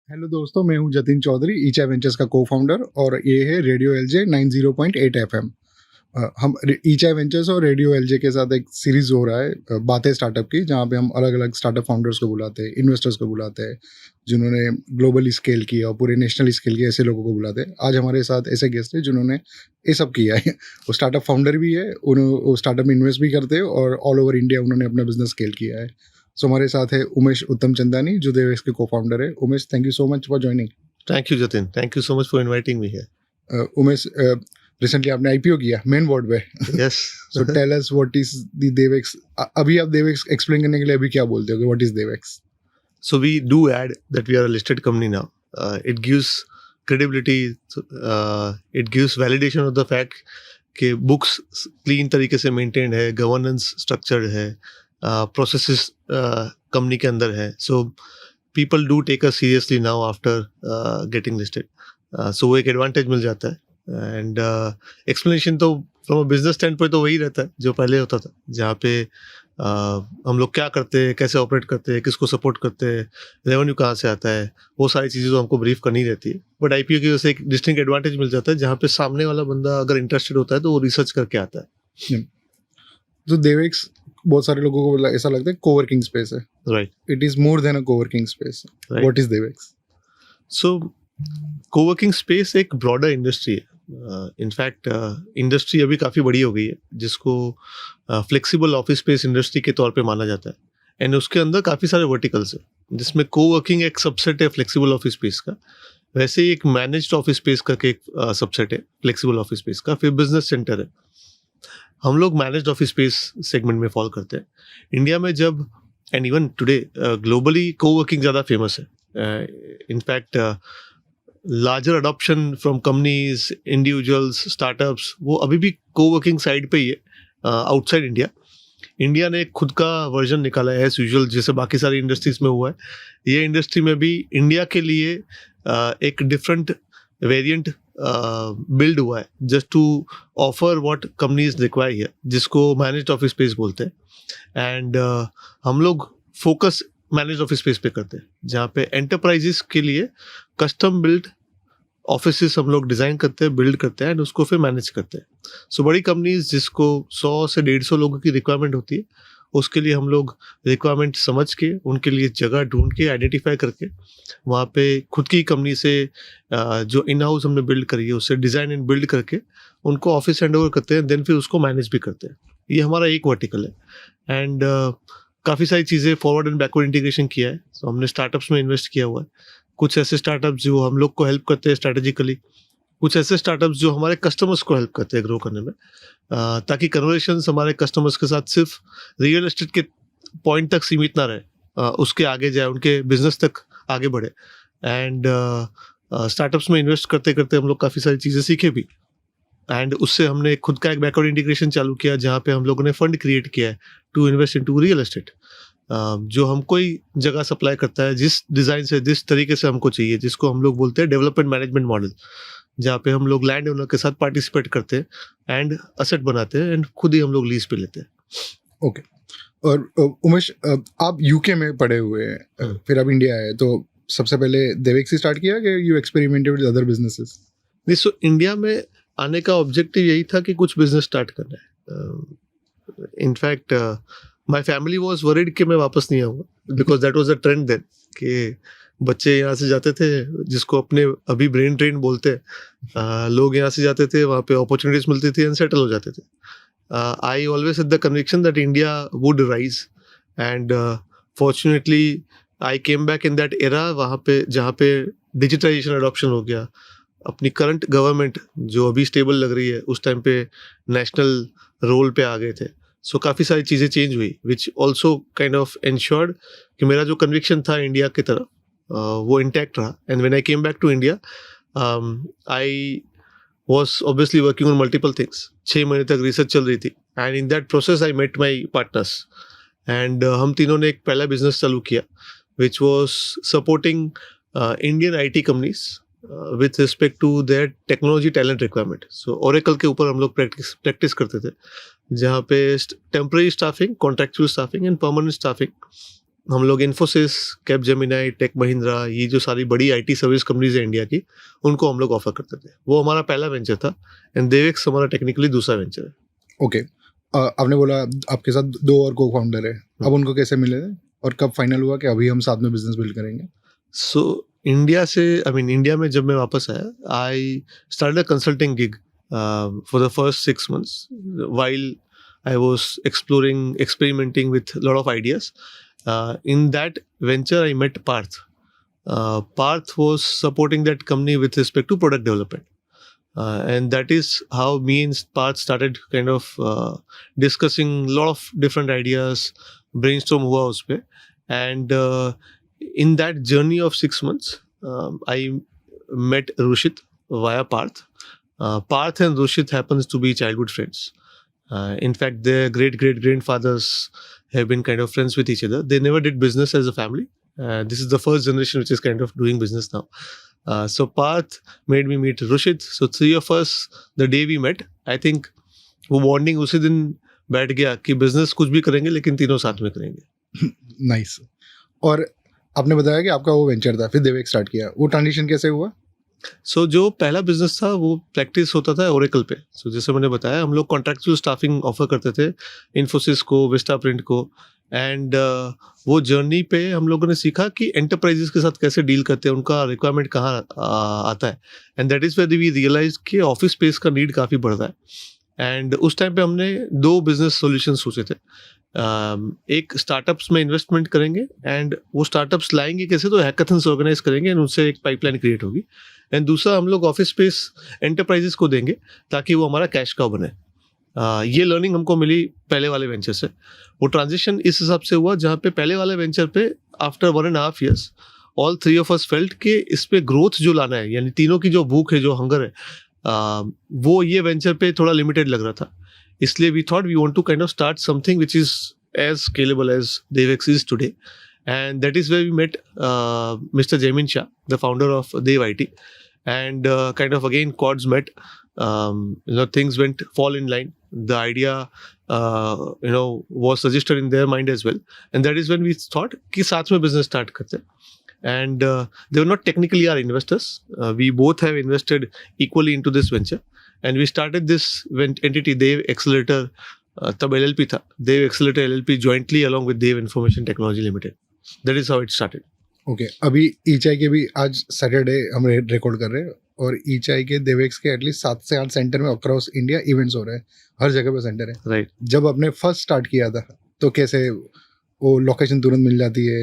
Hello दोस्तों, मैं हूं जतिन चौधरी, ईचा वेंचर्स का को-फाउंडर और ये है रेडियो एलजे 90.8 एफएम। हम ईचा वेंचर्स और रेडियो एलजे के साथ एक सीरीज हो रहा है बातें स्टार्टअप की, जहां पे हम अलग अलग स्टार्टअप फाउंडर्स को बुलाते हैं, इन्वेस्टर्स को बुलाते हैं जिन्होंने ग्लोबली स्केल किया और पूरे नेशनली स्केल किया, ऐसे लोगों को बुलाते हैं। आज हमारे साथ ऐसे गेस्ट हैं जिन्होंने ये सब किया है। वो स्टार्टअप फाउंडर भी है, वो स्टार्टअप में इन्वेस्ट भी करते हैं और ऑल ओवर इंडिया उन्होंने अपना बिजनेस स्केल किया है। सो हमारे साथ है उमेश उत्तम चंदानी, जो देवेक्स के को-फाउंडर है। Umesh, thank you so much for joining. Thank you, Jatin. Thank you so much for inviting me here. Umesh, recently आपने आईपीओ किया मेन बोर्ड पे। Yes. So tell us what is the DevX. अभी आप देवेक्स एक्सप्लेन करने के लिए अभी क्या बोलते हो कि what is DevX? So we do add that we are a listed company now. It gives credibility. It gives validation of the fact कि books clean तरीके से maintained है, governance structured है, processes company के अंदर है. So people do take us seriously now after getting listed. So वो एक advantage मिल जाता है. And explanation तो from a business standpoint तो वही रहता है जो पहले होता था, जहाँ पे हम लोग क्या करते हैं, कैसे ऑपरेट करते हैं, किसको सपोर्ट करते हैं, रेवेन्यू कहाँ से आता है, वो सारी चीज़ें तो हमको ब्रीफ करनी रहती है. बट आईपीओ की वजह से एक डिस्टिंक्ट एडवांटेज मिल जाता है, जहाँ पे सामने वाला बंदा अगर इंटरेस्टेड होता है तो वो रिसर्च करके आता है. तो देवेक्स बहुत सारे लोगों को ऐसा लगता है कोवर्किंग स्पेस है। Right. It is more than a coworking space. What is DevX? So coworking space एक ब्रॉडर इंडस्ट्री है. इनफैक्ट इंडस्ट्री अभी काफ़ी बड़ी हो गई है, जिसको फ्लेक्सिबल ऑफिस स्पेस इंडस्ट्री के तौर पे माना जाता है. एंड उसके अंदर काफ़ी सारे वर्टिकल्स है, जिसमें कोवर्किंग एक सबसेट है फ्लेक्सिबल ऑफिस स्पेस का. वैसे ही एक मैनेज्ड ऑफिस स्पेस का एक सबसेट है फ्लेक्सिबल ऑफिस स्पेस का. फिर बिजनेस सेंटर है. हम लोग मैनेज्ड ऑफिस स्पेस सेगमेंट में फॉल करते हैं. इंडिया में जब and even today globally coworking ज़्यादा फेमस है. In fact larger adoption from companies, individuals, startups, वो अभी भी कोवर्किंग साइड पे ही है आउटसाइड इंडिया. इंडिया ने खुद का वर्जन निकाला है एज यूजुअल, जैसे बाकी सारी इंडस्ट्रीज में हुआ है. ये इंडस्ट्री में भी इंडिया के लिए एक डिफरेंट वेरिएंट बिल्ड हुआ है, just to offer what companies require here, जिसको मैनेज्ड ऑफिस स्पेस बोलते हैं. एंड हम लोग फोकस मैनेज्ड ऑफिस स्पेस पे करते हैं, जहाँ पे एंटरप्राइजेस के लिए कस्टम बिल्ड ऑफिसेस हम लोग डिज़ाइन करते हैं, बिल्ड करते हैं एंड उसको फिर मैनेज करते हैं. सो बड़ी कंपनीज जिसको 100 से 150 लोगों की रिक्वायरमेंट होती है, उसके लिए हम लोग रिक्वायरमेंट समझ के, उनके लिए जगह ढूंढ के, आइडेंटिफाई करके, वहाँ पे खुद की कंपनी से जो इन हाउस हमने बिल्ड करी है उससे डिज़ाइन एंड बिल्ड करके उनको ऑफिस हैंड ओवर करते हैं, देन फिर उसको मैनेज भी करते हैं. ये हमारा एक वर्टिकल है. एंड काफ़ी सारी चीज़ें फॉरवर्ड एंड बैकवर्ड इंटीग्रेशन किया है. तो हमने स्टार्टअप्स में इन्वेस्ट किया हुआ है. कुछ ऐसे स्टार्टअप्स जो हम लोग को हेल्प करते हैं स्ट्रैटेजिकली, कुछ ऐसे स्टार्टअप्स जो हमारे कस्टमर्स को हेल्प करते हैं ग्रो करने में, ताकि कन्वर्सेशंस हमारे कस्टमर्स के साथ सिर्फ रियल एस्टेट के पॉइंट तक सीमित ना रहे, उसके आगे जाए, उनके बिजनेस तक आगे बढ़े. एंड स्टार्टअप्स में इन्वेस्ट करते करते हम लोग काफ़ी सारी चीज़ें सीखे भी. एंड उससे हमने खुद का एक बैकवर्ड इंटीग्रेशन चालू किया, जहाँ पे हम लोगों ने फंड क्रिएट किया है to invest into real estate, जो हमको ही जगह सप्लाई करता है जिस डिज़ाइन से, जिस तरीके से हमको चाहिए, जिसको हम लोग बोलते हैं डेवलपमेंट मैनेजमेंट मॉडल, जहाँ पे हम लोग लैंड ओनर के साथ पार्टिसिपेट करते हैं एंड असेट बनाते हैं एंड खुद ही हम लोग लीज पे लेते हैं. ओके. और उमेश, आप यूके में पढ़े हुए हैं, फिर आप इंडिया आए, तो सबसे पहले देवेक्स से स्टार्ट किया कि you experimented with other businesses? नहीं, सो इंडिया में आने का ऑब्जेक्टिव यही था कि कुछ बिजनेस स्टार्ट करना है. In fact my family was worried कि मैं वापस नहीं आऊँगा, because that was a trend then, कि बच्चे यहाँ से जाते थे, जिसको अपने अभी ब्रेन ट्रेन बोलते हैं, लोग यहाँ से जाते थे, वहाँ पे अपॉर्चुनिटीज मिलती थी एंड सेटल हो जाते थे. I always had the conviction that India would rise and fortunately I came back in that era, वहाँ पे जहाँ पे डिजिटाइजेशन अडॉप्शन हो गया. अपनी करंट गवर्नमेंट जो अभी स्टेबल लग रही है, उस टाइम पे नेशनल रोल पे आ गए थे. सो काफ़ी सारी चीज़ें चेंज हुई, which also kind of ensured कि मेरा जो कन्विक्शन था इंडिया की तरफ वो इंटैक्ट रहा. And when I came back to India, I was obviously working on multiple things. 6 महीने तक रिसर्च चल रही थी and in that process I met my partners and हम तीनों ने एक पहला बिजनेस चालू किया, which was supporting Indian IT companies with respect to their technology talent requirement. So Oracle के ऊपर हम लोग प्रैक्टिस करते थे, जहाँ पे temporary staffing, contractual staffing and permanent staffing हम लोग इन्फोसिस, कैपजेमिनी, टेक महिंद्रा, ये जो सारी बड़ी आईटी सर्विस कंपनीज है इंडिया की, उनको हम लोग ऑफर करते थे। वो हमारा पहला वेंचर था एंड देवेक्स हमारा टेक्निकली दूसरा वेंचर है। ओके, आपने बोला आपके साथ 2 और को फाउंडर है, अब उनको कैसे मिले और कब फाइनल हुआ कि अभी हम साथ में बिजनेस बिल्ड करेंगे? सो इंडिया में जब मैं वापस आया, I started a consulting gig for the first 6 months while I was experimenting with a lot of ideas. In that venture, I met Parth. Parth was supporting that company with respect to product development. And that is how me and Parth started kind of discussing a lot of different ideas, brainstorm हुआ उस पे. And in that journey of 6 months, I met Rushit via Parth. Parth and Rushit happens to be childhood friends. In fact, their great-great-grandfathers have been kind of friends with each other. They never did business as a family. This is the first generation which is kind of doing business now. So Parth made me meet Rushit. So 3 of us, the day we met, I think वो bonding उसी दिन बैठ गया कि business कुछ भी करेंगे लेकिन तीनों साथ में करेंगे। नाइस। और आपने बताया कि आपका वो वेंचर था, फिर देवेक स्टार्ट किया, वो ट्रांजिशन कैसे हुआ? सो जो पहला बिजनेस था वो प्रैक्टिस होता था ओरेकल पे। सो जैसे मैंने बताया, हम लोग कॉन्ट्रैक्चुअल स्टाफिंग ऑफर करते थे इन्फोसिस को, विस्टा प्रिंट को। एंड वो जर्नी पे हम लोगों ने सीखा कि एंटरप्राइजेस के साथ कैसे डील करते हैं, उनका रिक्वायरमेंट कहाँ आता है। And that is where we realise कि ऑफिस स्पेस का नीड काफ़ी बढ़ रहा है। एंड उस टाइम पे हमने 2 बिजनेस सॉल्यूशन सोचे थे। एक स्टार्टअप्स में इन्वेस्टमेंट करेंगे एंड वो स्टार्टअप्स लाएंगे कैसे, तो हैकाथन्स ऑर्गेनाइज करेंगे एंड उनसे एक पाइपलाइन क्रिएट होगी। एंड दूसरा, हम लोग ऑफिस स्पेस एंटरप्राइजेस को देंगे ताकि वो हमारा कैश काउ बने। ये लर्निंग हमको मिली पहले वाले वेंचर से। वो ट्रांजिशन इस हिसाब से हुआ जहाँ पे पहले वाले वेंचर पे after 1.5 years all 3 of us felt कि इस पे ग्रोथ जो लाना है, यानी तीनों की जो भूख है, जो हंगर है, वो ये वेंचर पे थोड़ा लिमिटेड लग रहा था। इसलिए we thought we want to kind of start something which is as scalable as Devex is today. And that is where we met Mr. Jaimin Shah, the founder of Dev IT. And kind of again chords met. Things went fall in line. The idea was registered in their mind as well. And that is when we thought कि साथ में business start करते हैं. And they were not technically our investors. We both have invested equally into this venture. And we started this entity, Dev Accelerator. तब LLP था, Dev accelerator LLP jointly along with Dev information technology limited. That is how it started. Okay, अभी ईचाई के भी आज Saturday हम record कर रहे हैं और ईचाई के देवेक्स के एटलीस्ट 7 से 8 सेंटर में अक्रॉस इंडिया इवेंट्स हो रहे हैं, हर जगह पे सेंटर है। राइट। जब आपने फर्स्ट स्टार्ट किया था तो कैसे वो लोकेशन तुरंत मिल जाती है,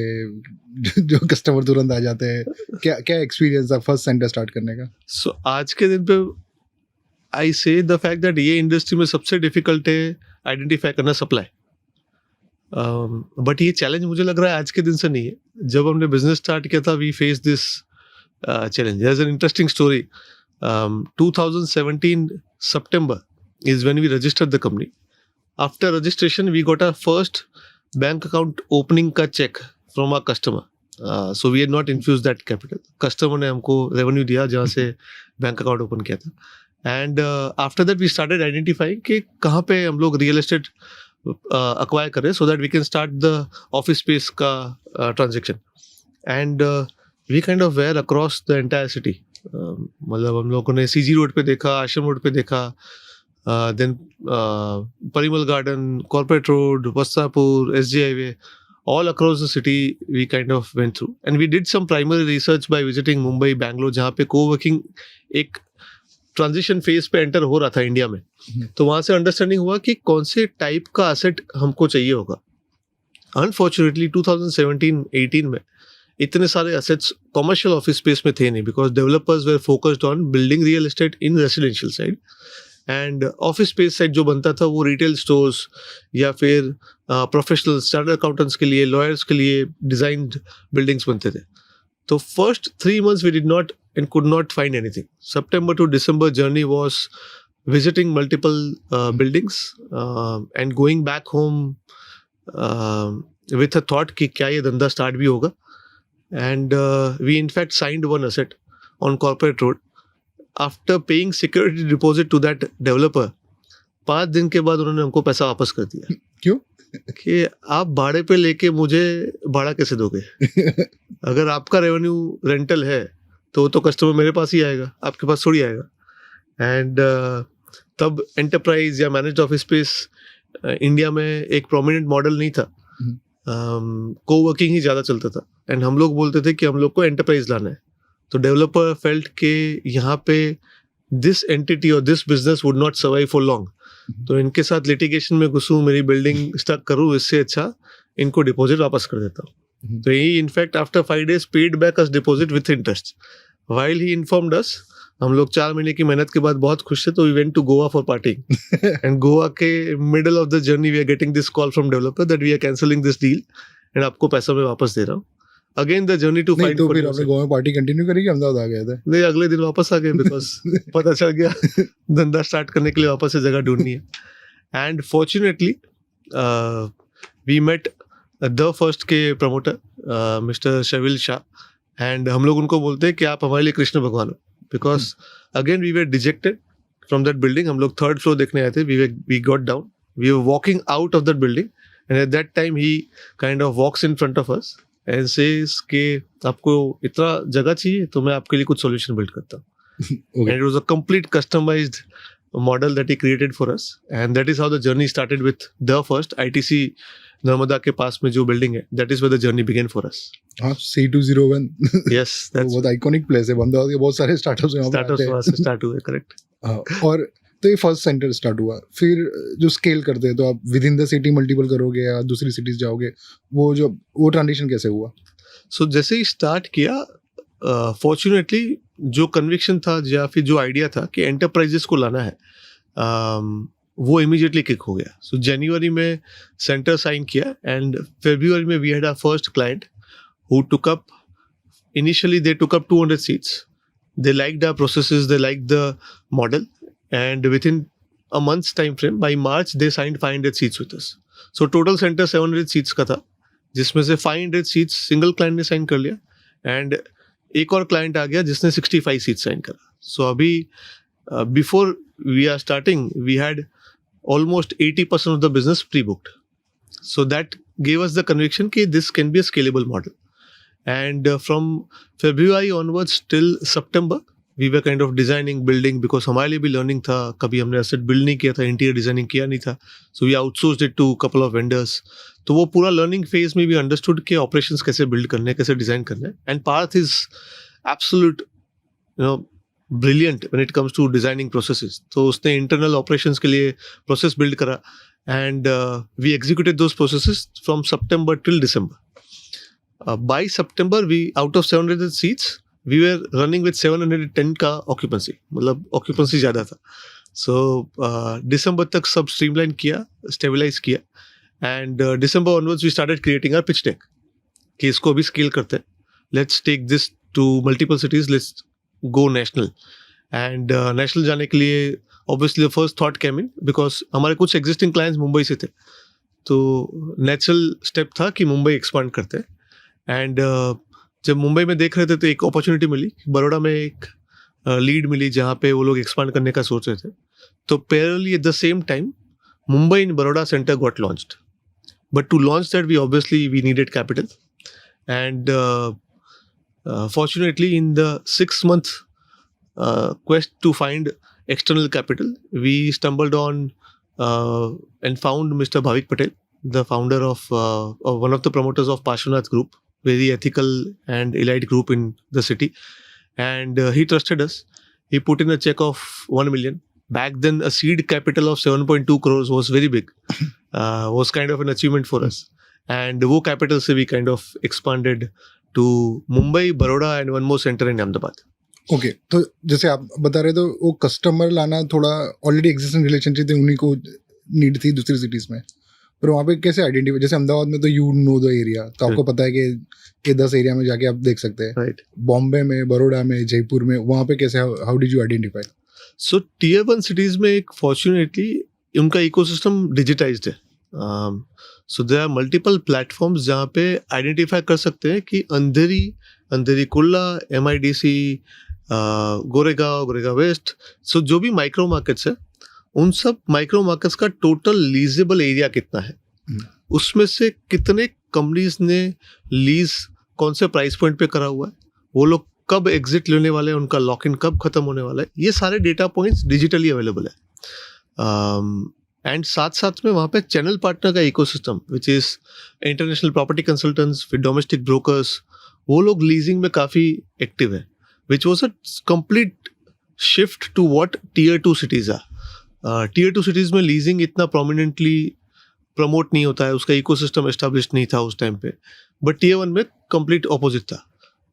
जो कस्टमर तुरंत आ जाते हैं, क्या एक्सपीरियंस था फर्स्ट सेंटर स्टार्ट करने का? सो आज के दिन पे आई से द फैक्ट दैट ये इंडस्ट्री में सबसे डिफिकल्ट है आइडेंटिफाई करना सप्लाई। बट ये चैलेंज मुझे लग रहा है आज के दिन से नहीं है। जब हमने बिजनेस स्टार्ट किया था, we face this challenge. There is an interesting story. 2017 September is when we registered the company. After registration, we got our first bank account opening का check from our customer. So we had not infused that capital. Customer ने हमको revenue दिया जहाँ से bank account open किया था। And after that we started identifying कि कहाँ पे हम लोग रियल एस्टेट अक्वायर करें so that we can start the office space का transaction. And we kind of were across the entire city. मतलब हम लोगों ने CG रोड पे देखा, आश्रम रोड पे देखा, देन Parimal garden, corporate road, Vastrapur, SG highway, all across the city we kind of went through. And we did some primary research by visiting Mumbai, Bangalore, जहाँ पे co-working एक ट्रांजिशन फेज पे एंटर हो रहा था इंडिया में। तो वहाँ से अंडरस्टैंडिंग हुआ कि कौन से टाइप का एसेट हमको चाहिए होगा। अनफॉर्चुनेटली 2017-18 में इतने सारे एसेट्स कॉमर्शियल ऑफिस स्पेस में थे नहीं, because developers were focused on building real estate in residential side. And office space side जो बनता था वो रिटेल स्टोर्स या फिर प्रोफेशनल चार्टर्ड अकाउंटेंट्स के लिए, लॉयर्स के लिए डिजाइन्ड बिल्डिंग्स बनते थे। So first 3 months we did not and could not find anything. September to December journey was visiting multiple buildings and going back home with a thought कि क्या ये धंधा start भी होगा. And we in fact signed one asset on Corporate Road. After paying security deposit to that developer, 5 दिन के बाद उन्होंने हमको पैसा वापस कर दिया। क्यों? कि आप भाड़े पे लेके मुझे भाड़ा कैसे दोगे? अगर आपका रेवेन्यू रेंटल है तो कस्टमर मेरे पास ही आएगा, आपके पास थोड़ी आएगा। एंड तब एंटरप्राइज या मैनेज्ड ऑफिस स्पेस इंडिया में एक प्रोमिनेंट मॉडल नहीं था। कोवर्किंग ही ज़्यादा चलता था एंड हम लोग बोलते थे कि हम लोग को एंटरप्राइज लाना है। तो डेवलपर फेल्ट के यहाँ पे दिस एंटिटी और this business would not survive for long, तो इनके साथ लिटिगेशन में घुसूं, मेरी बिल्डिंग स्टक करूं, इससे अच्छा इनको डिपॉजिट वापस कर देता हूँ। तो he in fact after 5 days paid back us deposit with interest while he informed us. हम लोग 4 महीने की मेहनत के बाद बहुत खुश थे, तो we went to Goa for partying and Goa के middle of the journey we are getting this call from developer that we are cancelling this deal and आपको पैसा मैं वापस दे रहा हूँ। Again the journey to find. तो फिर आपने गोवा में पार्टी कंटिन्यू करी कि अहमदाबाद आ गए थे? नहीं, अगले दिन वापस आ गए बिकॉज पता चल गया धंधा स्टार्ट करने के लिए वापस से जगह ढूंढनी है। And fortunately we met the first के promoter mister Shavil Shah and हम लोग उनको बोलते हैं कि आप हमारे लिए कृष्ण भगवान हो, because again we were dejected from that building. हम लोग 3rd फ्लोर देखने आए थे, we got down, we were walking out of that building and at that time ही kind of walks in front of us and says कि आपको इतना जगह चाहिए तो मैं आपके लिए कुछ सॉल्यूशन बिल्ड करता हूँ। And it was a complete customised model that he created for us and that is how the journey started with the first ITC Narmada के पास में जो बिल्डिंग है, that is where the journey began for us. हाँ, C201 yes, that's बहुत iconic place है, अहमदाबाद के बहुत सारे स्टार्टअप्स यहाँ पे आते हैं। वहाँ से स्टार्ट हुए, करेक्ट। और तो ये फर्स्ट सेंटर स्टार्ट हुआ, फिर जो स्केल करते हैं तो आप with in the city multiple करोगे या दूसरी सिटीज जाओगे, वो ट्रांजिशन कैसे हुआ? सो जैसे ही स्टार्ट किया, फॉर्चुनेटली जो कन्विक्शन था या फिर जो आइडिया था कि एंटरप्राइजेस को लाना है, वो इमीडिएटली किक हो गया। सो जनवरी में सेंटर साइन किया एंड फरवरी में we had our first client who took up, initially they took up 200 seats. They liked our processes, they liked the model and within a month's time frame, by March they signed 500 seats with us. So total center 700 seats का था, जिसमें से 500 seats single client ने sign कर लिया and एक और client आ गया जिसने 65 सीट साइन करा। सो अभी before we are starting we had almost 80% of the business pre booked. So that gave us the conviction कि this can be a scalable model and from February onwards till September we were kind of designing, building, because हमारे लिए भी learning था, कभी हमने asset build नहीं किया था, इंटीरियर डिजाइनिंग किया नहीं था, so we outsourced it to couple of vendors. तो वो पूरा लर्निंग फेज में भी अंडरस्टूड कि ऑपरेशंस कैसे बिल्ड करने, कैसे डिजाइन करने। And Parth is absolute brilliant when it comes to designing processes. तो उसने इंटरनल ऑपरेशंस के लिए प्रोसेस बिल्ड करा and we executed those processes from September till December. By September we, out of 700 seats, we were running with 710 का occupancy, मतलब occupancy ज़्यादा था। So December तक सब streamline किया, stabilize किया and December onwards we started creating our pitch deck कि इसको अभी scale करते हैं, let's take this to multiple cities, let's go national and national जाने के लिए obviously the first thought came in because हमारे कुछ existing clients मुंबई से थे, तो natural step था कि मुंबई expand करते हैं। एंड जब मुंबई में देख रहे थे तो एक अपॉर्चुनिटी मिली, बड़ौदा में एक लीड मिली जहाँ पे वो लोग एक्सपांड करने का सोच रहे थे। तो parallelly at the same time Mumbai in Baroda centre got launched, but to launch that we obviously we needed capital and fortunately in the 6-month quest to find external capital we stumbled on and found Mr. Bhavik Patel, the founder of one of the promoters of Parshvanath Group, very ethical and elite group in the city, and he trusted us. He put in a check of 1 million. Back then a seed capital of 7.2 crores was very big, was kind of an achievement for us, and वो capital से we kind of expanded to Mumbai, Baroda and one more center in Ahmedabad. Okay, तो जैसे आप बता रहे तो वो customer लाना थोड़ा ऑलरेडी एग्जिस्टिंग रिलेशनशिप थी, उन्हीं को नीड थी दूसरी सिटीज में, पर वहाँ पे कैसे आइडेंटिफाई, जैसे अहमदाबाद में तो यू नो द एरिया, तो आपको पता है कि ये 10 एरिया में जाके आप देख सकते हैं, राइट? बॉम्बे में, बड़ौदा में, जयपुर में, वहाँ पे कैसे, how did you identify? So tier 1 cities में एक फॉर्चुनेटली उनका इकोसिस्टम डिजिटाइज्ड है। So there are multiple platforms जहाँ पे आइडेंटिफाई कर सकते हैं कि अंधेरी कुल्ला, MIDC, गोरेगांव वेस्ट, जो भी माइक्रो मार्केट्स है, उन सब माइक्रो मार्केट्स का टोटल लीजेबल एरिया कितना है, उसमें से कितने कंपनीज ने लीज कौन से प्राइस पॉइंट पे करा हुआ है, वो लोग कब एग्जिट लेने वाले हैं, उनका लॉक इन कब खत्म होने वाला है, ये सारे डेटा पॉइंट्स डिजिटली अवेलेबल है. एंड साथ साथ में वहाँ पे चैनल पार्टनर का ecosystem which is international property consultants फिर डोमेस्टिक ब्रोकर्स, वो लोग लीजिंग में काफ़ी एक्टिव है, which was a complete shift to what tier 2 cities are. Tier 2 cities में लीजिंग इतना प्रोमिनेंटली प्रमोट नहीं होता है, उसका इकोसिस्टम एस्टेब्लिश नहीं था उस टाइम पे, बट टीयर 1 में कंप्लीट ऑपोजिट था.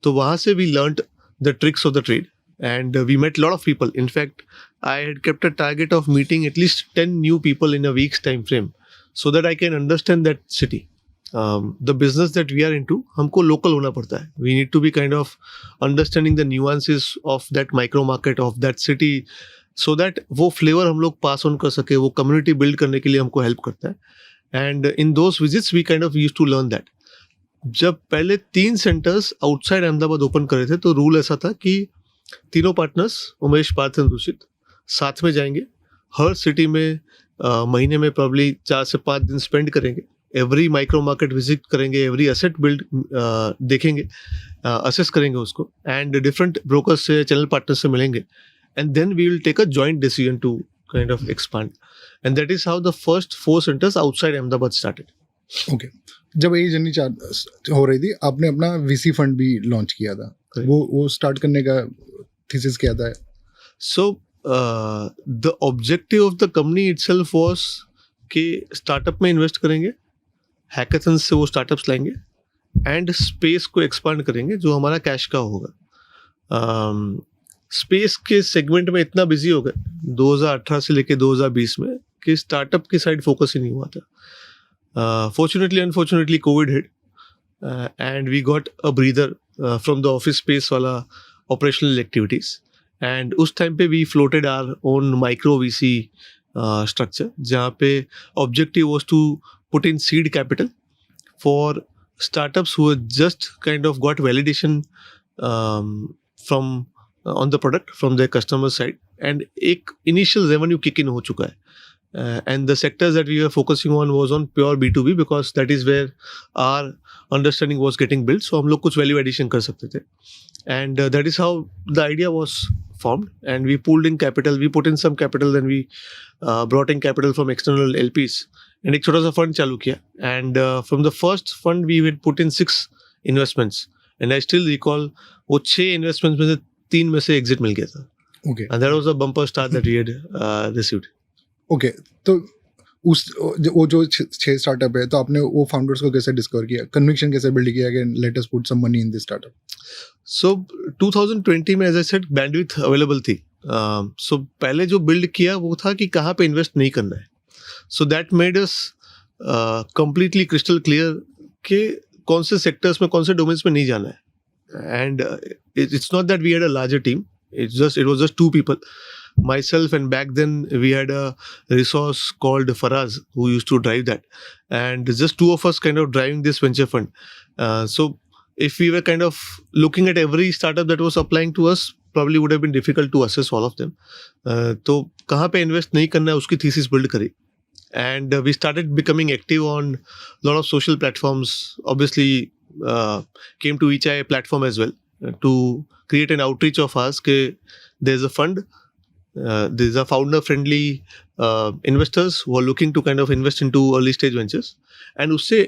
तो वहाँ से we learned the tricks of the trade and we met a lot of people. In fact, I had kept a target of meeting at least 10 new people in a week's time frame so that I can understand that city. The business that we are into, हमको local होना पड़ता है. We need to be kind of understanding the nuances of that micro market of that city so that वो flavor हम लोग pass on कर सके, वो community build करने के लिए हमको help करता है. And in those visits we kind of used to learn that. जब पहले 3 सेंटर्स आउटसाइड अहमदाबाद ओपन करे थे तो रूल ऐसा था कि तीनों पार्टनर्स उमेश, पार्थ एंड रुचित साथ में जाएंगे, हर सिटी में महीने में प्रॉब्ली 4 से 5 दिन स्पेंड करेंगे, एवरी माइक्रो मार्केट विजिट करेंगे, एवरी एसेट बिल्ड देखेंगे, असेस करेंगे उसको, एंड डिफरेंट ब्रोकर्स से, चैनल पार्टनर से मिलेंगे, and then we will take a joint decision to kind of expand. And that is how the first 4 centres outside Ahmedabad started. Okay, जब ये journey हो रही थी, आपने अपना वीसी फंड भी लॉन्च किया था. वो स्टार्ट करने का थीसिस क्या था? So the objective of the company itself was कि स्टार्टअप में इन्वेस्ट करेंगे, हैकाथन से वो स्टार्टअप्स लाएंगे एंड स्पेस को एक्सपांड करेंगे जो हमारा कैश का होगा. स्पेस के सेगमेंट में इतना बिजी हो गए 2018 से लेके 2020 में कि स्टार्टअप की साइड फोकस ही नहीं हुआ था. Fortunately, unfortunately, COVID hit and we got a breather from the office space वाला operational activities. And उस time पे we floated our own micro VC structure, जहाँ पे objective was to put in seed capital for startups who had just kind of got validation from on the product from their customer side, and एक initial revenue kick in हो चुका है. And the sectors that we were focusing on was on pure B2B because that is where our understanding was getting built. So हम लोग कुछ value addition कर सकते थे. And that is how the idea was formed. And we pulled in capital. We put in some capital. Then we brought in capital from external LPs. And एक छोटा सा fund चालू किया. And from the first fund we had put in 6 investments. And I still recall वो 6 investments में से 3 में से exit मिल गया था. Okay. And that was a bumper start that we had received. Okay, तो वो जो 6 स्टार्टअप है, तो आपने वो फाउंडर्स को कैसे डिस्कवर किया, कन्विक्शन कैसे बिल्ड किया कि let us put some money in this startup? So 2020 में as I said bandwidth available थी. सो पहले जो बिल्ड किया वो था कि कहाँ पे इन्वेस्ट नहीं करना है. So that made us completely crystal clear कि कौन से सेक्टर्स में, कौन से डोमेन्स में नहीं जाना है. And it's not that we had a larger team, it was just 2 people, myself, and back then we had a resource called Faraz who used to drive that, and just 2 of us kind of driving this venture fund. So if we were kind of looking at every startup that was applying to us, probably would have been difficult to assess all of them. तो कहाँ पे invest नहीं करना है उसकी thesis build करी, and we started becoming active on a lot of social platforms. Obviously came to each platform as well to create an outreach of us कि there's a fund, these are founder friendly investors who are looking to kind of invest into early stage ventures, and उससे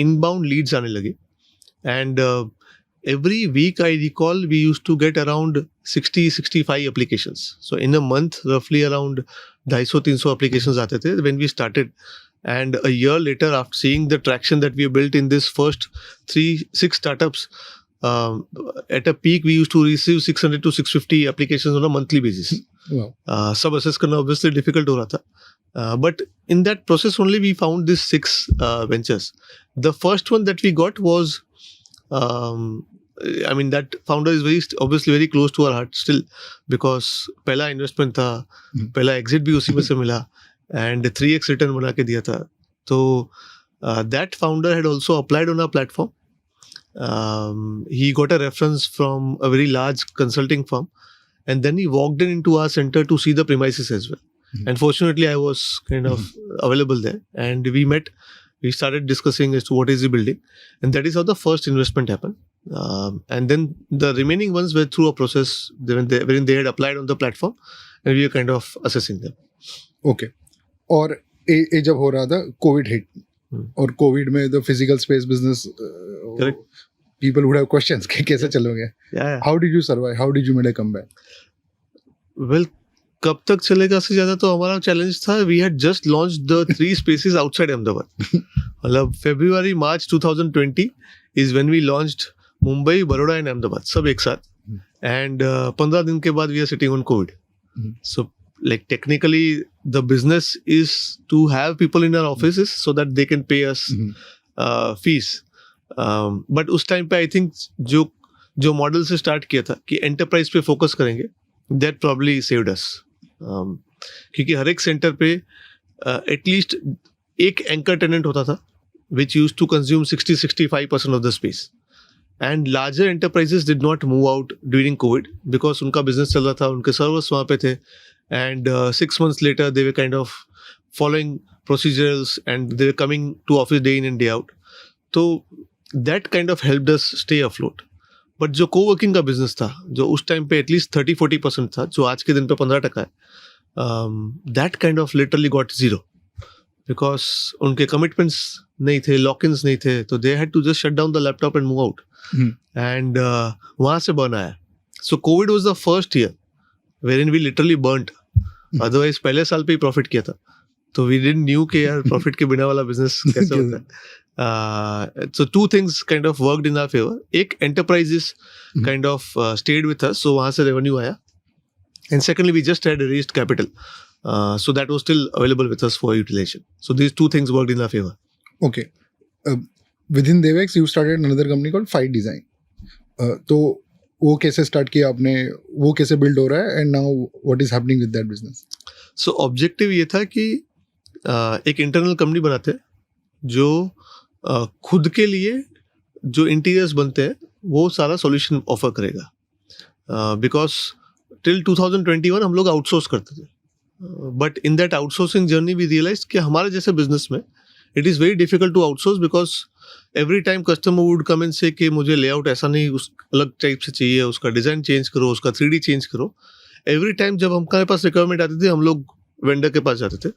inbound leads आने लगे. And every week I recall we used to get around 60-65 applications. So in a month roughly around 250-300 applications आते थे when we started. And a year later, after seeing the traction that we built in this first 6 startups, at a peak we used to receive 600 to 650 applications on a monthly basis. Wow. सब assess करना obviously difficult हो रहा था, but in that process only we found these 6 ventures. The first one that we got was I mean that founder is obviously very close to our heart still because पहला investment था, पहला exit भी उसी में से मिला, and 3x return बना के दिया था. तो that founder had also applied on our platform. He got a reference from a very large consulting firm, and then he walked into our center to see the premises as well. And fortunately I was kind of available there, and we met we started discussing as to what is the building, and that is how the first investment happened. And then the remaining ones were through a process wherein they had applied on the platform, and we were kind of assessing them. Okay और ये जब हो रहा था Covid hit और Covid में the physical space business Correct. People would have questions कि कैसे चलोगे Yeah. How did you survive how did you make a comeback Well, कब तक चलेगा से ज्यादा तो हमारा चैलेंज था. We had just launch the 3 spaces outside Ahmedabad. मतलब February March 2020 is when we launched Mumbai, Baroda and Ahmedabad सब एक साथ. एंड 15 दिन के बाद we are sitting on COVID. So like technically the business is to have people in our offices so that they can pay us fees. But उस time पे I think जो model से स्टार्ट किया था कि एंटरप्राइज पे focus करेंगे, that probably saved us. क्योंकि हर एक सेंटर पे एटलीस्ट एक एंकर टेनेंट होता था which use to consume 60-65% of the space. And larger enterprises did not move out during COVID because उनका बिजनेस चल रहा था, उनके सर्वर्स वहाँ पे थे. And 6 months later, they were kind of following procedures and they were coming to office day in and day out. So that kind of helped us stay afloat. But जो co-working का business था, जो उस time पे at least 30-40% था, जो आज के दिन पे 15% है, that kind of literally got zero. Because उनके commitments नहीं थे, lock-ins नहीं थे, तो they had to just shut down the laptop and move out. And वहाँ से burn आया. So COVID was the first year wherein we literally burnt. Otherwise पहले साल पे ही प्रॉफिट किया था, तो वी डिडंट न्यू कि यार प्रॉफिट के बिना वाला बिजनेस कैसे होता है. So 2 things kind of worked in our favour. एक, enterprises kind of stayed with us, so वहां से रेवेन्यू आया. And secondly we just had raised capital, so that was still available with us for utilization. So these 2 things worked in our favour. Okay within DevX you started another company called five design. तो वो कैसे start किया आपने, वो कैसे build हो रहा है and now what is happening with that business? So objective ये था कि एक इंटरनल कंपनी बनाते हैं जो खुद के लिए जो इंटीरियर्स बनते हैं वो सारा सॉल्यूशन ऑफर करेगा. बिकॉज टिल 2021 हम लोग आउटसोर्स करते थे, but in that outsourcing journey we realise कि हमारे जैसे बिजनेस में it is very difficult to outsource because every time customer would come in से कि मुझे लेआउट ऐसा नहीं, उस अलग टाइप से चाहिए, उसका डिज़ाइन चेंज करो, उसका 3D चेंज करो. एवरी टाइम जब हमारे पास रिक्वायरमेंट आती थी हम लोग वेंडर के पास जाते थे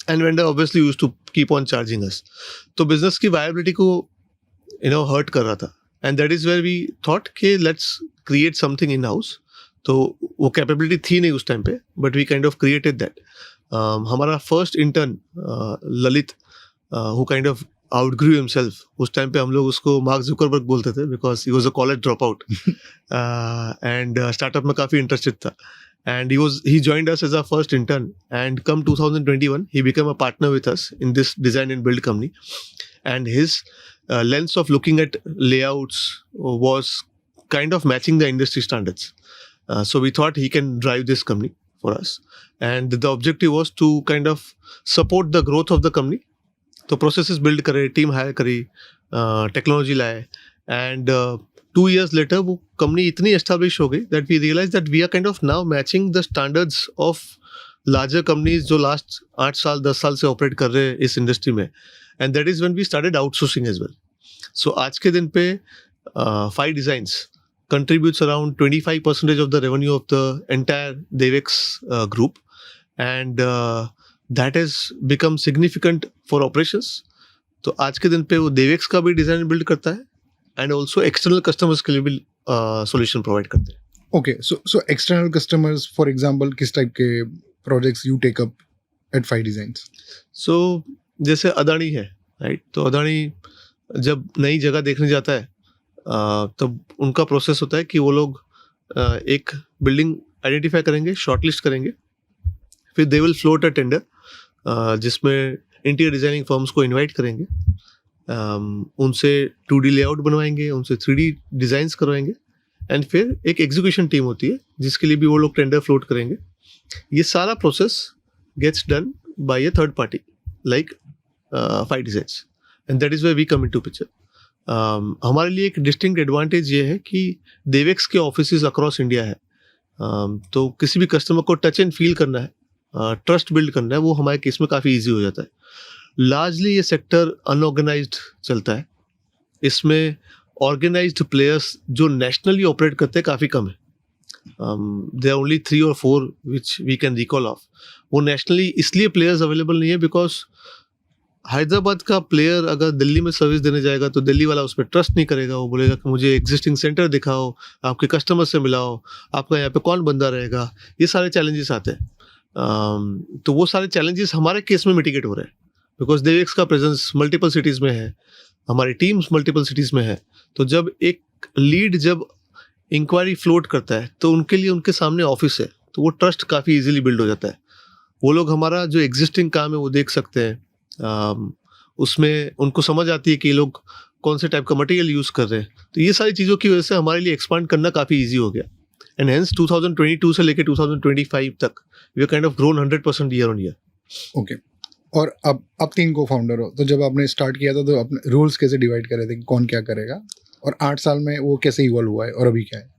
and vendor obviously used to keep on charging us. तो बिजनेस की वायबिलिटी को हर्ट कर रहा था. And that is where we thought कि let's create something in house. तो वो कैपेबिलिटी थी नहीं उस टाइम पे, but we kind of created that. हमारा first intern Lalit, who kind of outgrew himself. उस टाइम पे हम लोग उसको मार्क जुकरबर्ग बोलते थे because he was a college drop out and startup में काफ़ी इंटरेस्टेड था. And he joined us as our first intern, and come 2021 he became a partner with us in this design and build company. And his lens of looking at layouts was kind of matching the industry standards. So we thought he can drive this company for us, and the objective was to kind of support the growth of the company. तो processes build करे, team hire करी, technology लाए. And 2 years later वो company इतनी establish हो गई that we realise that we are kind of now matching the standards of larger companies जो last 8 साल 10 साल से ऑपरेट कर रहे हैं इस इंडस्ट्री में. And that is when we started outsourcing as well. So आज के दिन पे five designs contributes around 25% of the revenue of the entire Devex group, and that has become significant for operations. तो आज के दिन पे वो Devex का भी डिजाइन बिल्ड करता है एंड ऑल्सो एक्सटर्नल कस्टमर्स के लिए भी सॉल्यूशन प्रोवाइड करते हैं. Okay, so external customers for example किस टाइप के projects you take up at five designs? So जैसे अदानी है, राइट? तो अदानी जब नई जगह देखने जाता है तब उनका प्रोसेस होता है कि वो लोग एक बिल्डिंग आइडेंटिफाई करेंगे, शॉर्टलिस्ट करेंगे, फिर they will float a tender जिसमें इंटीरियर डिजाइनिंग फर्म्स को इनवाइट करेंगे, उनसे 2D लेआउट बनवाएंगे, उनसे 3D डिज़ाइंस करवाएंगे, एंड फिर एक एग्जीक्यूशन टीम होती है जिसके लिए भी वो लोग टेंडर फ्लोट करेंगे. ये सारा process gets done by a third party like five designs, and that is where we come into picture. हमारे लिए एक डिस्टिंक्ट एडवांटेज ये है कि देवेक्स के ऑफिसेज अक्रॉस इंडिया है. तो किसी भी कस्टमर को टच एंड फील करना है, ट्रस्ट बिल्ड करना है, वो हमारे केस में काफ़ी ईजी हो जाता है. लार्जली ये सेक्टर अनऑर्गेनाइज्ड चलता है. इसमें ऑर्गेनाइज्ड प्लेयर्स जो नेशनली ऑपरेट करते हैं काफ़ी कम है. There only 3 or 4 which we can recall of. वो नेशनली इसलिए प्लेयर्स अवेलेबल नहीं है बिकॉज हैदराबाद का प्लेयर अगर दिल्ली में सर्विस देने जाएगा तो दिल्ली वाला उस पर ट्रस्ट नहीं करेगा. वो बोलेगा कि मुझे एग्जिस्टिंग सेंटर दिखाओ, आपके कस्टमर से मिलाओ, आपका यहाँ पे कौन बंदा रहेगा. ये सारे चैलेंजेस आते हैं. तो वो सारे चैलेंजेस हमारे केस में मिटिगेट हो रहे हैं बिकॉज देवेक्स का प्रेजेंस मल्टीपल सिटीज़ में है, हमारी टीम्स मल्टीपल सिटीज़ में है. तो जब एक लीड जब इंक्वायरी फ्लोट करता है तो उनके लिए उनके सामने ऑफिस है, तो वो ट्रस्ट काफ़ी इजीली बिल्ड हो जाता है. वो लोग हमारा जो एग्जिस्टिंग काम है वो देख सकते हैं. उसमें उनको समझ आती है कि ये लोग कौन से टाइप का मटेरियल यूज़ कर रहे हैं. तो ये सारी चीज़ों की वजह से हमारे लिए एक्सपांड करना काफ़ी ईजी हो गया. एंड हेंस 2022 से लेकर 2025 तक we kind of grown 100% year on year. Okay. और अब 3 को फाउंडर हो, तो जब आपने स्टार्ट किया था तो अपने रोल्स कैसे डिवाइड करे थे कि कौन क्या करेगा, और 8 साल में वो कैसे इवॉल्व हुआ है और अभी क्या है?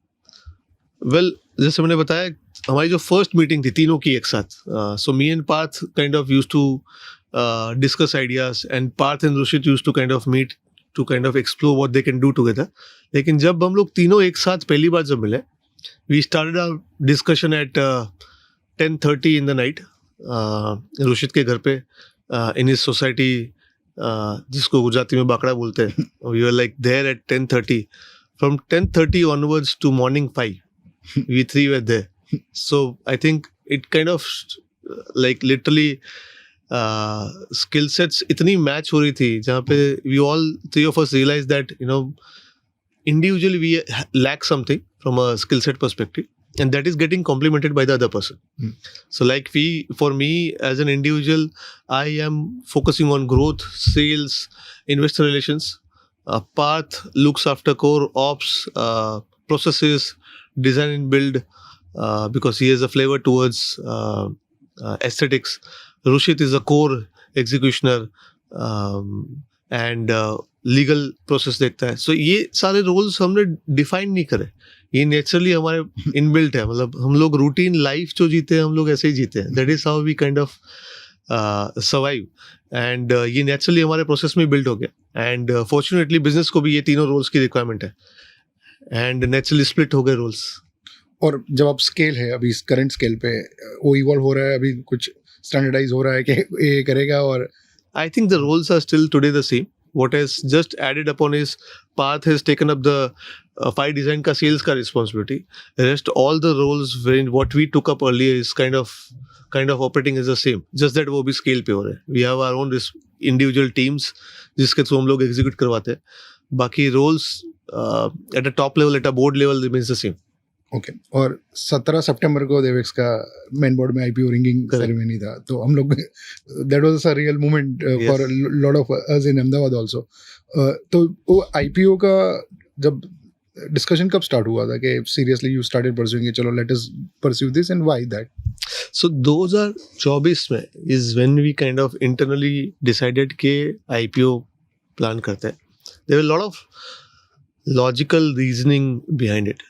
वेल, जैसे मैंने बताया, हमारी जो फर्स्ट मीटिंग थी तीनों की एक साथ, so me and Parth kind of used to discuss ideas and Parth and Rushit used to kind of meet to kind of explore what they can do together. लेकिन जब हम लोग तीनों एक साथ पहली बार जब मिले, we started our discussion at 10:30 in the night. रुशित के घर पे in his society, जिसको गुजराती में बाकड़ा बोलते हैं. We were like there at 10:30. From 10:30 onwards to morning 5, we three were there. So I think it kind of like literally skill sets इतनी match हो रही थी जहाँ पे we all 3 of us realized that individually we lack something from a skill set perspective, and that is getting complemented by the other person. So like for me as an individual, I am focusing on growth, sales, investor relations. Parth looks after core ops, processes, design and build, because he has a flavor towards aesthetics. Rushit is a core executioner and legal process देखता है. So ये सारे roles हमने define नहीं करे, ये naturally हमारे inbuilt है. मतलब हम लोग रूटीन लाइफ जो जीते हैं हम लोग ऐसे ही जीते हैं. That is how we kind of survive, and ये नेचुरली हमारे प्रोसेस में बिल्ड हो गया. एंड फॉर्चुनेटली बिजनेस को भी ये तीनों रोल्स की रिक्वायरमेंट है, एंड नेचुरली स्प्लिट हो गए रोल्स. और जब आप स्केल है अभी करंट स्केल पे, वो इवॉल्व हो रहा है, अभी कुछ स्टैंडर्डाइज हो रहा है कि ये करेगा? और I think the roles are still today the same. What has just added upon is Parth has taken up the 5 design का sales का responsibility. The rest all the roles when what we took up earlier is kind of operating as the same. Just that वो भी scale पे हो रहे हैं. We have our own individual teams जिसके through हम लोग execute करवाते हैं. बाकी roles at a top level, at a board level remains the same. Okay. और 17 सितंबर को देवेक्स का मेन बोर्ड में आईपीओ रिंगिंग सेरेमनी था, तो हम लोग that was a real moment for lot of us in Ahmedabad also. तो वो आईपीओ का जब डिस्कशन कब स्टार्ट हुआ था कि seriously you started pursuing it, चलो let us pursue this, and why that? So 2024 में is when we kind of internally decided के आईपीओ प्लान करते हैं. There were lot of logical reasoning behind it.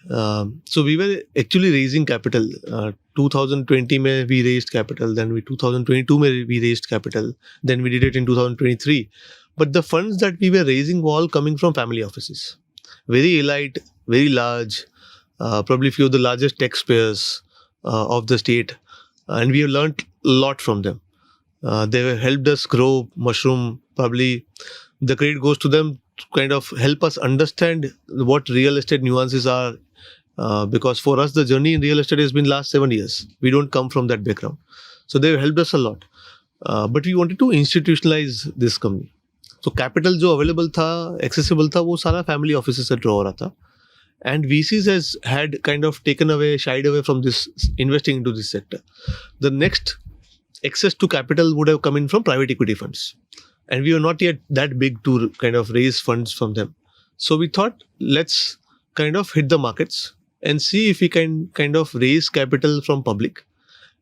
So we were actually raising capital. 2020 में we raised capital, then 2022 में we raised capital, then we did it in 2023. But the funds that we were raising were all coming from family offices. Very elite, very large, probably few of the largest taxpayers of the state. And we have learned a lot from them. They have helped us grow, mushroom, probably the credit goes to them to kind of help us understand what real estate nuances are, because for us the journey in real estate has been last 7 years. We don't come from that background, so they have helped us a lot, but we wanted to institutionalize this company. So capital जो available था, accessible था, वो सारा family offices से draw हो रहा था, and VCs has had kind of shied away from this investing into this sector. The next access to capital would have come in from private equity funds. And we were not yet that big to kind of raise funds from them. So we thought, let's kind of hit the markets and see if we can kind of raise capital from public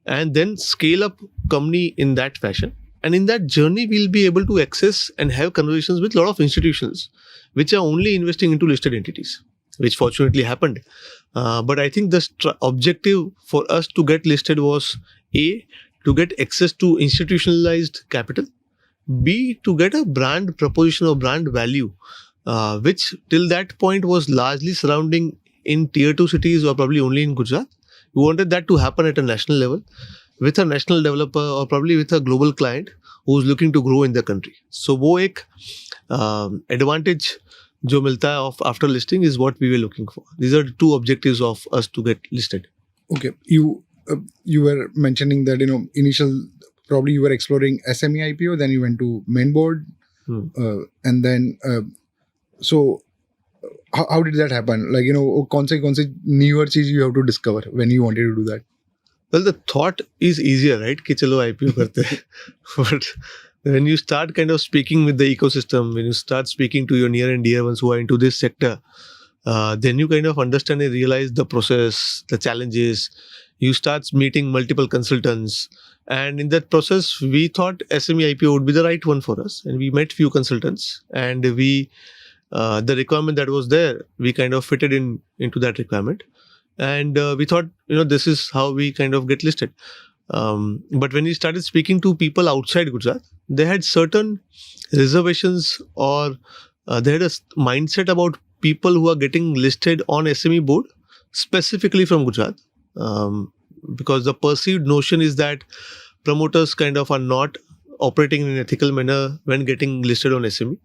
and then scale up company in that fashion. And in that journey, we'll be able to access and have conversations with a lot of institutions which are only investing into listed entities, which fortunately happened. But I think the objective for us to get listed was A, to get access to institutionalized capital. B, to get a brand proposition or brand value, which till that point was largely surrounding in tier 2 cities or probably only in Gujarat. We wanted that to happen at a national level with a national developer or probably with a global client who's looking to grow in the country. So वो एक advantage जो मिलता है of after listing is what we were looking for. These are the two objectives of us to get listed. Okay, you were mentioning that initial probably you were exploring SME IPO, then you went to main board, and then so how did that happen? Like कौन से newer चीज you have to discover when you wanted to do that? Well, the thought is easier, right? कि चलो IPO करते हैं. But when you start kind of speaking with the ecosystem, when you start speaking to your near and dear ones who are into this sector, then you kind of understand and realize the process, the challenges. You start meeting multiple consultants. And in that process, we thought SME IPO would be the right one for us. And we met few consultants, and the requirement that was there, we kind of fitted into that requirement. And we thought, this is how we kind of get listed. But when we started speaking to people outside Gujarat, they had certain reservations or they had a mindset about people who are getting listed on SME board, specifically from Gujarat. Because the perceived notion is that promoters kind of are not operating in an ethical manner when getting listed on SME.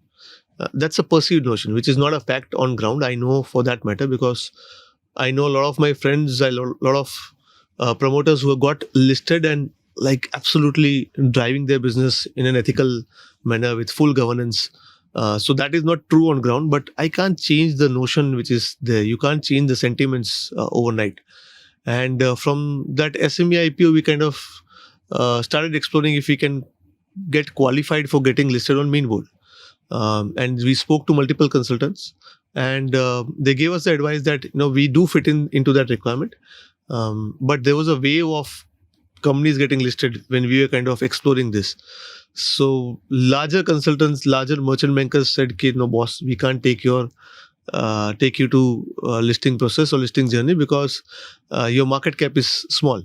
That's a perceived notion, which is not a fact on ground. I know for that matter because I know a lot of my friends, a lot of promoters who have got listed and like absolutely driving their business in an ethical manner with full governance. So that is not true on ground, but I can't change the notion which is there. You can't change the sentiments overnight. And from that SME IPO, we kind of started exploring if we can get qualified for getting listed on main board. And we spoke to multiple consultants, and they gave us the advice that we do fit into that requirement. But there was a wave of companies getting listed when we were kind of exploring this. So larger consultants, larger merchant bankers said, "No, boss, we can't take you to listing process or listing journey because your market cap is small.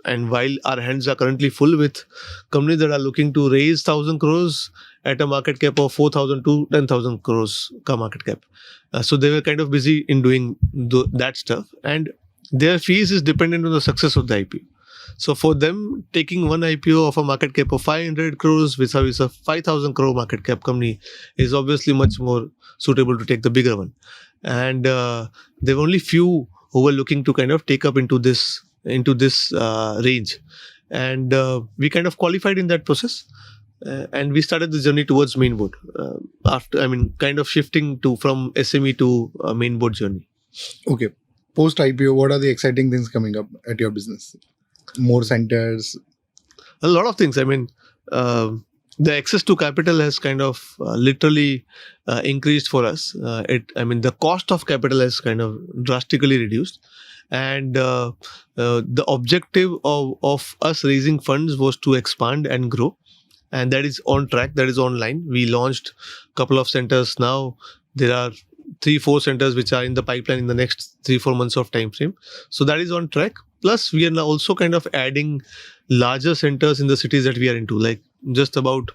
And while our hands are currently full with companies that are looking to raise 1,000 crores at a market cap of 4,000 to 10,000 crores ka market cap. So they were kind of busy in doing that stuff, and their fees is dependent on the success of the IPO. So for them, taking one IPO of a market cap of 500 crores with a 5,000 crore market cap company is obviously much more suitable to take the bigger one. And there were only few who were looking to kind of take up into this range. And we kind of qualified in that process. And we started the journey towards main board kind of shifting from SME to main board journey. Okay. Post IPO, what are the exciting things coming up at your business? More centers? A lot of things. The access to capital has kind of literally increased for us. The cost of capital has kind of drastically reduced. And the objective of us raising funds was to expand and grow. And that is on track, that is online. We launched a couple of centers now. There are 3-4 centers which are in the pipeline in the next 3-4 months of time frame. So that is on track. Plus, we are now also kind of adding larger centers in the cities that we are into. Like just about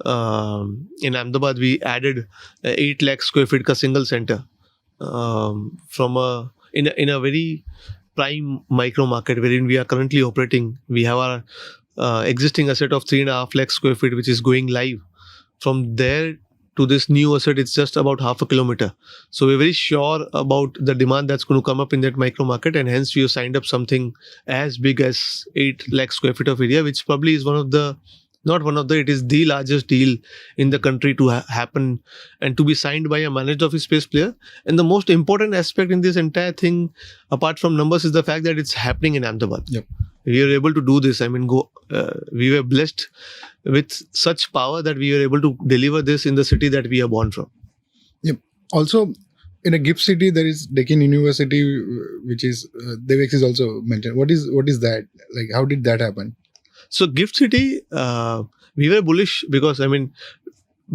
in Ahmedabad, we added 8 lakh square feet ka single center in a very prime micro market wherein we are currently operating. We have our existing asset of 3.5 lakh square feet, which is going live. From there to this new asset, it's just about half a kilometer. So we're very sure about the demand that's going to come up in that micro market, and hence we have signed up something as big as 8 lakh square feet of area, which probably is it is the largest deal in the country to happen and to be signed by a managed office space player. And the most important aspect in this entire thing, apart from numbers, is the fact that it's happening in Ahmedabad. Yep. We are able to do this. We were blessed with such power that we were able to deliver this in the city that we are born from. Yep. Also, in a gift city, there is Deccan University, which is Devex is also mentioned. What is that? Like, how did that happen? So Gift City, we were bullish because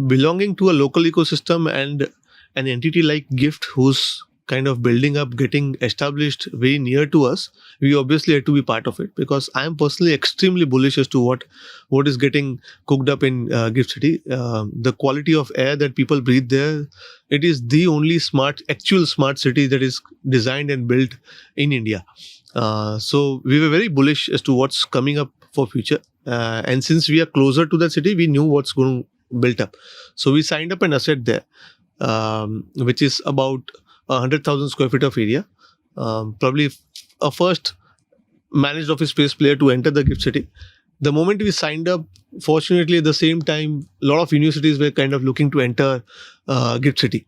belonging to a local ecosystem and an entity like Gift, whose kind of building up, getting established very near to us, we obviously had to be part of it, because I am personally extremely bullish as to what is getting cooked up in Gift City. The quality of air that people breathe there, it is the only actual smart city that is designed and built in India. So we were very bullish as to what's coming up for future. And since we are closer to that city, we knew what's going to build up. So we signed up an asset there, which is about 100,000 square feet of area. Probably a first managed office space player to enter the Gift City. The moment we signed up, fortunately at the same time, a lot of universities were kind of looking to enter Gift City.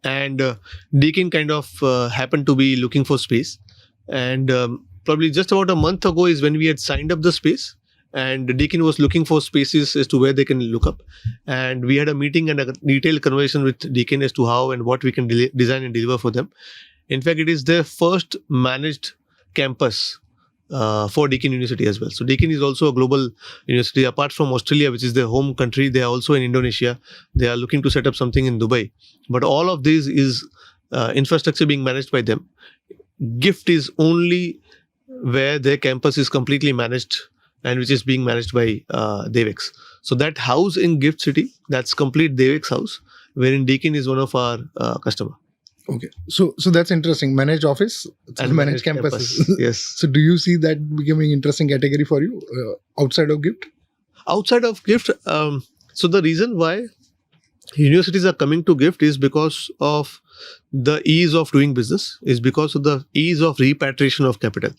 And Deakin kind of happened to be looking for space. And probably just about a month ago is when we had signed up the space. And Deakin was looking for spaces as to where they can look up. And we had a meeting and a detailed conversation with Deakin as to how and what we can design and deliver for them. In fact, it is their first managed campus for Deakin University as well. So Deakin is also a global university. Apart from Australia, which is their home country, they are also in Indonesia. They are looking to set up something in Dubai. But all of this is infrastructure being managed by them. Gift is only where their campus is completely managed, and which is being managed by Devex. So that house in Gift City, that's complete Devex house, wherein Deakin is one of our customer. Okay, so that's interesting. Managed office and managed campuses. Yes. So do you see that becoming interesting category for you outside of Gift? Outside of Gift, so the reason why universities are coming to Gift is because of the ease of doing business, is because of the ease of repatriation of capital.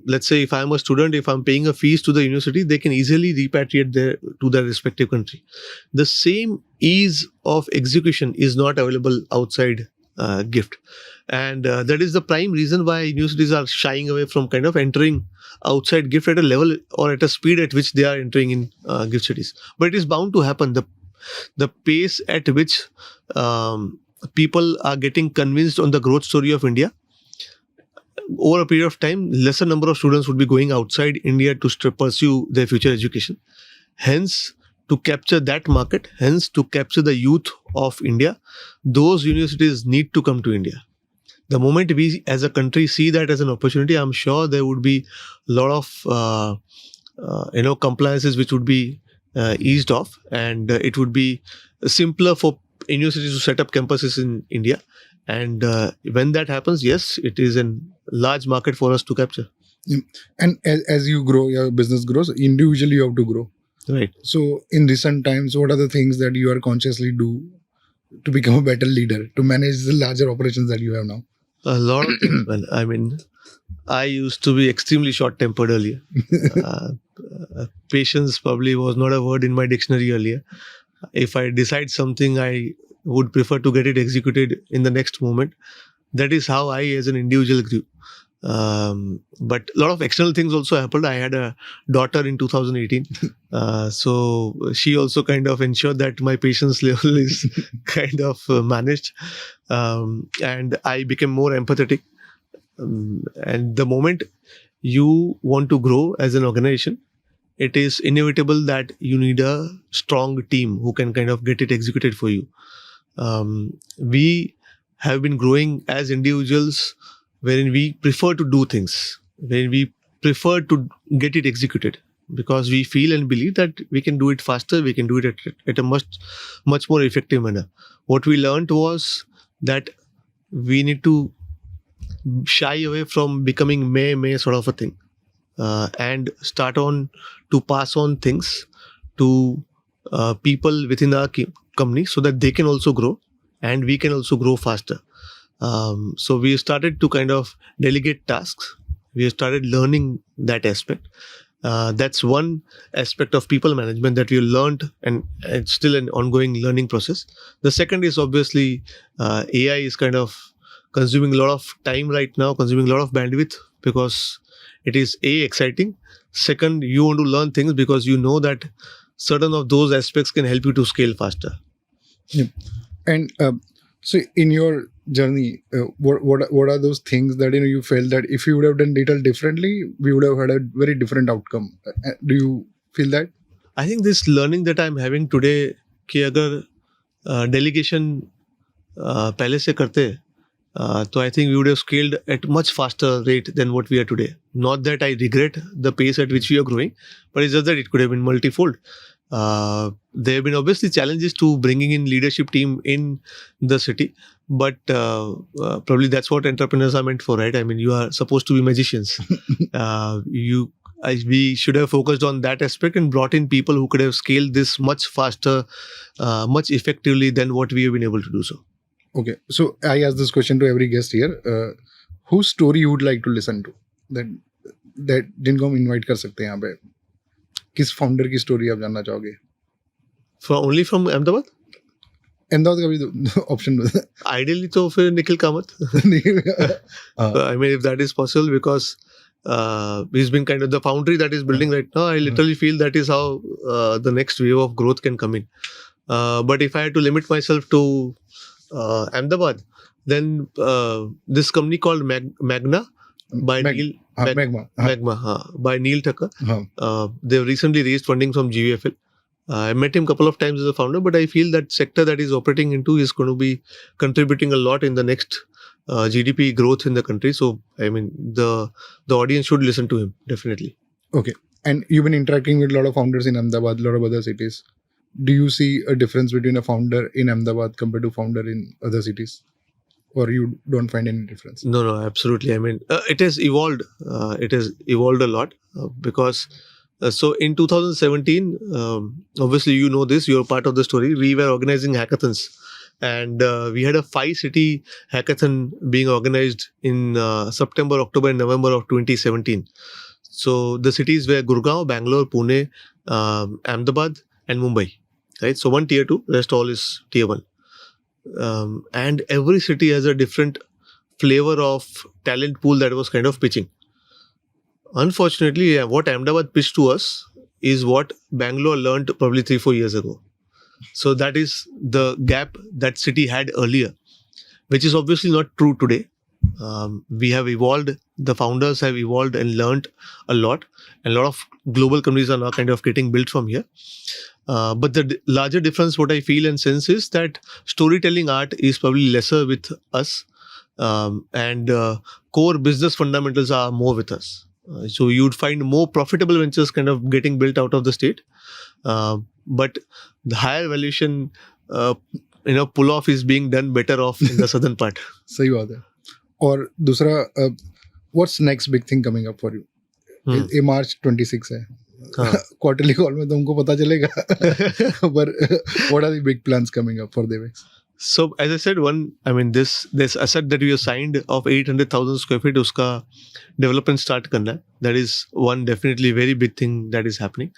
Let's say if I'm a student, if I'm paying a fees to the university, they can easily repatriate to their respective country. The same ease of execution is not available outside Gift. And that is the prime reason why universities are shying away from kind of entering outside Gift at a level or at a speed at which they are entering in Gift cities. But it is bound to happen. The pace at which people are getting convinced on the growth story of India, over a period of time, lesser number of students would be going outside India to pursue their future education. Hence, to capture that market, hence to capture the youth of India, those universities need to come to India. The moment we as a country see that as an opportunity, I'm sure there would be a lot of compliances which would be eased off, and it would be simpler for universities to set up campuses in India. And when that happens, yes, it is a large market for us to capture. Yeah. And as you grow, your business grows, individually you have to grow. Right. So in recent times, what are the things that you are consciously do to become a better leader, to manage the larger operations that you have now? A lot of things, man. I mean, I used to be extremely short-tempered earlier. Patience probably was not a word in my dictionary earlier. If I decide something, I would prefer to get it executed in the next moment. That is how I as an individual grew. But a lot of external things also happened. I had a daughter in 2018. So she also kind of ensured that my patience level is kind of managed. And I became more empathetic. And the moment you want to grow as an organization, it is inevitable that you need a strong team who can kind of get it executed for you. We have been growing as individuals wherein we prefer to do things, wherein we prefer to get it executed, because we feel and believe that we can do it faster, we can do it at a much more effective manner. What we learned was that we need to shy away from becoming may sort of a thing, and start on to pass on things to people within our company so that they can also grow and we can also grow faster. So we started to kind of delegate tasks. We started learning that aspect. That's one aspect of people management that we learned, and it's still an ongoing learning process. The second is obviously AI is kind of consuming a lot of time right now, consuming a lot of bandwidth, because it is exciting. Second, you want to learn things because you know that certain of those aspects can help you to scale faster. Yeah. And so in your journey, what are those things that you felt that if you would have done little differently, we would have had a very different outcome? Do you feel that? I think this learning that I'm having today, कि अगर delegation पहले से करते, So I think we would have scaled at much faster rate than what we are today. Not that I regret the pace at which we are growing, but it's just that it could have been multifold. There have been obviously challenges to bringing in leadership team in the city, but probably that's what entrepreneurs are meant for, right? I mean, you are supposed to be magicians. We should have focused on that aspect and brought in people who could have scaled this much faster, much effectively than what we have been able to do so. Okay, so I ask this question to every guest here. Whose story you would like to listen to? That जिनको हम invite कर सकते हैं यहाँ पे. किस founder की story आप जानना चाहोगे? Only from Ahmedabad? अहमदाबाद का भी ऑप्शन Ideally तो फिर Nikhil Kamat. I mean, if that is possible, because he's been kind of the foundry that is building right now. I literally feel that is how the next wave of growth can come in. But if I had to limit myself to Ahmedabad, then this company called Magna by Neil Magma by Neil Thakkar. They've recently raised funding from GVFL. I met him a couple of times as a founder, but I feel that sector that he's operating into is going to be contributing a lot in the next GDP growth in the country. So, I mean, the audience should listen to him, definitely. Okay. And you've been interacting with a lot of founders in Ahmedabad, a lot of other cities. Do you see a difference between a founder in Ahmedabad compared to founder in other cities? Or you don't find any difference? No, absolutely. I mean, it has evolved. It has evolved a lot because... so in 2017, obviously you know this, you're part of the story. We were organizing hackathons, and we had a 5-city hackathon being organized in September, October, and November of 2017. So the cities were Gurgaon, Bangalore, Pune, Ahmedabad, and Mumbai. Right. So one tier 2, rest all is tier 1. And every city has a different flavor of talent pool that was kind of pitching. Unfortunately, what Ahmedabad pitched to us is what Bangalore learned probably 3-4 years ago. So that is the gap that city had earlier, which is obviously not true today. We have evolved, the founders have evolved and learned a lot, and a lot of global companies are now kind of getting built from here. But the larger difference, what I feel and sense is that storytelling art is probably lesser with us, and core business fundamentals are more with us. So you'd find more profitable ventures kind of getting built out of the state, but the higher valuation, pull off is being done better off in the southern part. सही बात है. और दूसरा, what's next big thing coming up for you? ये March 26 है. Quarterly call में तुमको पता चलेगा. But what are the big plans coming up for Devex? So as I said, this asset that we have signed of 800,000 square feet, uska development start karna hai. That is one definitely very big thing that is happening.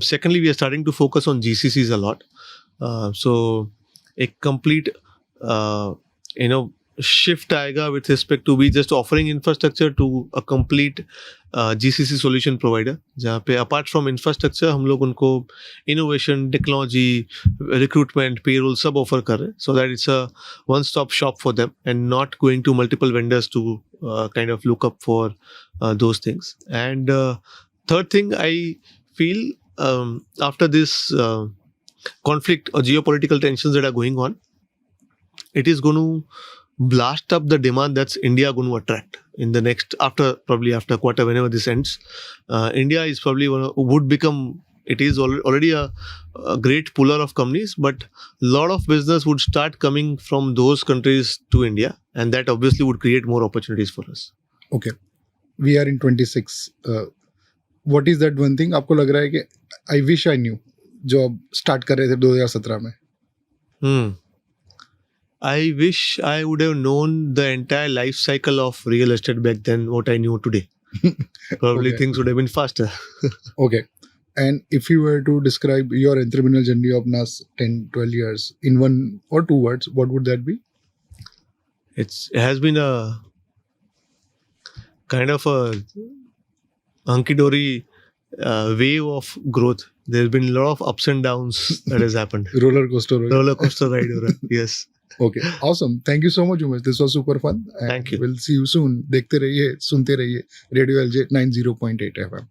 Secondly, we are starting to focus on GCCs a lot. So a complete shift आएगा with respect to we just offering infrastructure to a complete GCC solution provider, जहाँ पे apart from infrastructure हम लोग उनको innovation, technology, recruitment, payroll सब offer कर रहे हैं, so that it's a one-stop shop for them and not going to multiple vendors to kind of look up for those things. And third thing, I feel after this conflict or geopolitical tensions that are going on, it is going to blast up the demand that's India going to attract in the next, after quarter, whenever this ends. India is probably would become, it is already a great puller of companies, but a lot of business would start coming from those countries to India, and that obviously would create more opportunities for us. Okay, we are in 26. What is that one thing आपको लग रहा है कि I wish I knew जो आप start कर रहे थे 2017 में? I wish I would have known the entire life cycle of real estate back then, what I knew today. Probably okay. Things would have been faster. Okay. And if you were to describe your entrepreneurial journey of last 10, 12 years in 1 or 2 words, what would that be? It has been a kind of a hunky-dory wave of growth. There's been a lot of ups and downs that has happened. Roller coaster ride. Yes. Okay, awesome. Thank you so much, Umesh. This was super fun. Thank you. We'll see you soon. देखते रहिए, सुनते रहिए. Radio LJ 90.8 FM.